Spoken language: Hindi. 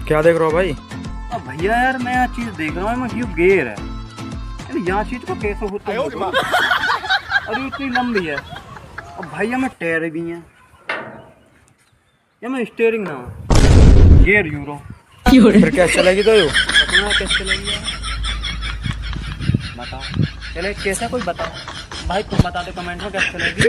क्या देख रहे हो भाई? अब भैया यार मैं यहाँ चीज देख रहा हूँ, मैं ये गेयर है यार, यहाँ चीज को कैसे होता है और ये इतनी लंबी है। अब भाई हमें टायर भी हैं या मैं स्टीयरिंग ना गेयर यूरो फिर क्या चलेगी तो यू? अपना कैसे चलेगी यार? बताओ चले कैसा कोई बताओ भाई, तुम बता दो कमेंट में कैसे चलेगी।